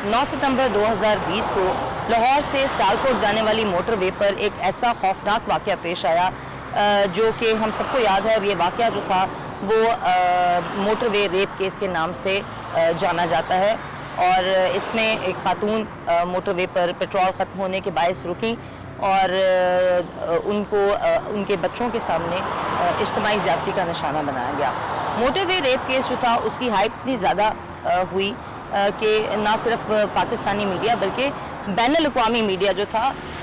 9 सितंबर 2020 को लाहौर से सियालकोट जाने वाली मोटर वे पर एक ऐसा खौफनाक वाक़या पेश आया जो कि हम सबको याद है। और ये वाक़या जो था वो मोटर वे रेप केस के नाम से जाना जाता है। और इसमें एक खातून मोटर वे पर पेट्रोल ख़त्म होने के बायस रुकी और उनको उनके बच्चों के सामने इज्तिमाई ज़्यादती का निशाना बनाया गया। मोटर वे रेप केस जो था उसकी हाइप इतनी ज़्यादा हुई कि ना सिर्फ पाकिस्तानी मीडिया बल्कि बैनुल-अक़वामी मीडिया जो था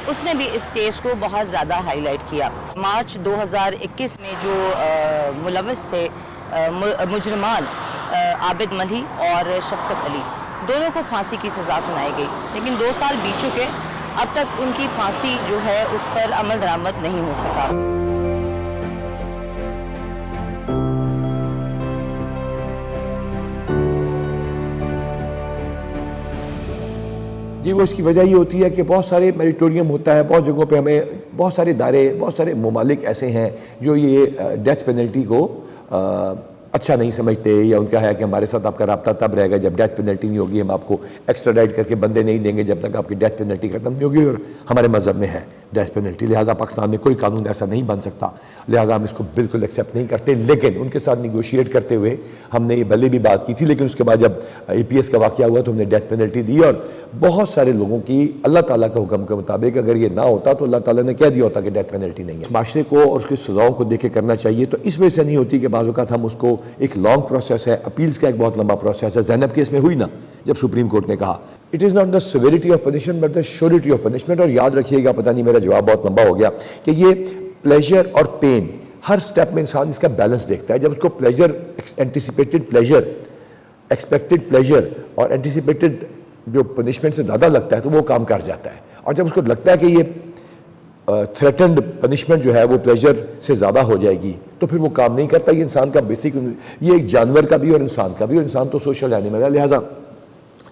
उसने भी इस केस को बहुत ज़्यादा हाईलाइट किया। मार्च 2021 में जो मुलव्वस थे मुजरिमान आबिद मल्ही और शफकत अली, दोनों को फांसी की सज़ा सुनाई गई, लेकिन 2 साल बीत चुके, अब तक उनकी फांसी जो है उस पर अमल दरामद नहीं हो सका। जी, वो इसकी वजह ये होती है कि बहुत सारे मेरिटोरियम होता है, बहुत जगहों पे हमें बहुत सारे इदारे, बहुत सारे ममालिक ऐसे हैं जो ये डेथ पेनल्टी को अच्छा नहीं समझते, या उनका है कि हमारे साथ आपका राब्ता तब रहेगा जब डेथ पेनल्टी नहीं होगी, हम आपको एक्स्ट्राडाइट करके बंदे नहीं देंगे जब तक आपकी डेथ पेनल्टी ख़त्म नहीं होगी। और हमारे मज़हब में है डेथ पेनल्टी, लिहाजा पाकिस्तान में कोई कानून ऐसा नहीं बन सकता, लिहाजा हम इसको बिल्कुल एक्सेप्ट नहीं करते। लेकिन उनके साथ निगोशिएट करते हुए हमने ये पहले भी बात की थी, लेकिन उसके बाद जब APS का वाक़या हुआ तो हमने डेथ पेनल्टी दी। और बहुत सारे लोगों की अल्लाह ताला के हुक्म के मुताबिक अगर ये ना होता तो अल्लाह ताला ने कह दिया होता कि डेथ पेनल्टी नहीं है। माशरे को और उसकी सज़ाओं को देख के करना चाहिए, तो इस वजह से नहीं होती कि बाज़ औक़ात हम उसको एक लॉन्ग प्रोसेस है, अपील्स का एक बहुत लंबा प्रोसेस है। ज़ैनब केस में हुई ना, जब सुप्रीम कोर्ट ने कहा it is not the severity of punishment but the surety of punishment. और याद रखिएगा, पता नहीं मेरा जवाब बहुत लंबा हो गया, कि ये प्लेजर और पेन हर स्टेप में इंसान इसका बैलेंस देखता है। जब उसको pleasure, anticipated pleasure, expected pleasure और एंटिसिपेटेड जो पनिशमेंट से ज़्यादा लगता है तो वो काम कर जाता है। और जब उसको लगता है कि ये थ्रेटन्ड पनिशमेंट जो है वो प्लेजर से ज़्यादा हो जाएगी तो फिर वो काम नहीं करता। ये इंसान का बेसिक, ये एक जानवर का भी और इंसान का भी, और इंसान तो सोशल एनिमल है। लिहाजा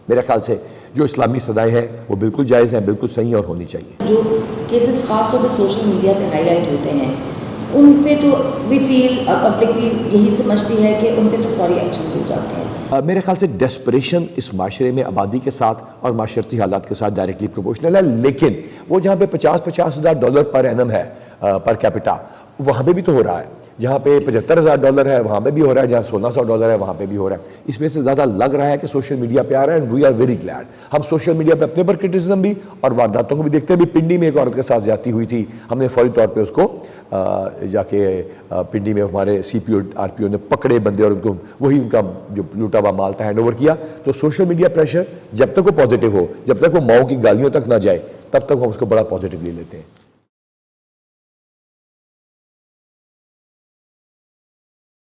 मेरे ख्याल से जो इस्लामी सदाएँ हैं वो बिल्कुल जायज़ हैं, बिल्कुल सही और होनी चाहिए। जो केसेस ख़ास तौर पे सोशल मीडिया पे हाईलाइट होते हैं उन पे तो वी फील, पब्लिक भी यही समझती है कि उन पे तो फौरी एक्शन हो जाते हैं। मेरे ख्याल से डेस्परेशन इस माशरे में आबादी के साथ और माशरती हालात के साथ डायरेक्टली प्रोपोर्शनल है, लेकिन वो जहाँ पे $50,000 पर एनम है पर कैपिटा, वहाँ पे भी तो हो रहा है। जहाँ पे $75,000 है वहाँ पे भी हो रहा है, जहाँ $1600 है वहाँ पे भी हो रहा है। इसमें से ज़्यादा लग रहा है कि सोशल मीडिया पे आ रहा है, and we are very glad. हम सोशल मीडिया पे अपने पर क्रिटिसिज्म भी और वारदातों को भी देखते हैं। भी पिंडी में एक औरत के साथ ज्यादती हुई थी, हमने फौरी तौर पे उसको जाके पिंडी में हमारे CPO RPO ने पकड़े बंदे और उनको वही उनका जो लूटा हुआ माल था हैंड ओवर किया। तो सोशल मीडिया प्रेशर जब तक वो पॉजिटिव हो, जब तक वो माओ की गालियों तक ना जाए, तब तक हम उसको बड़ा पॉजिटिव ले लेते हैं।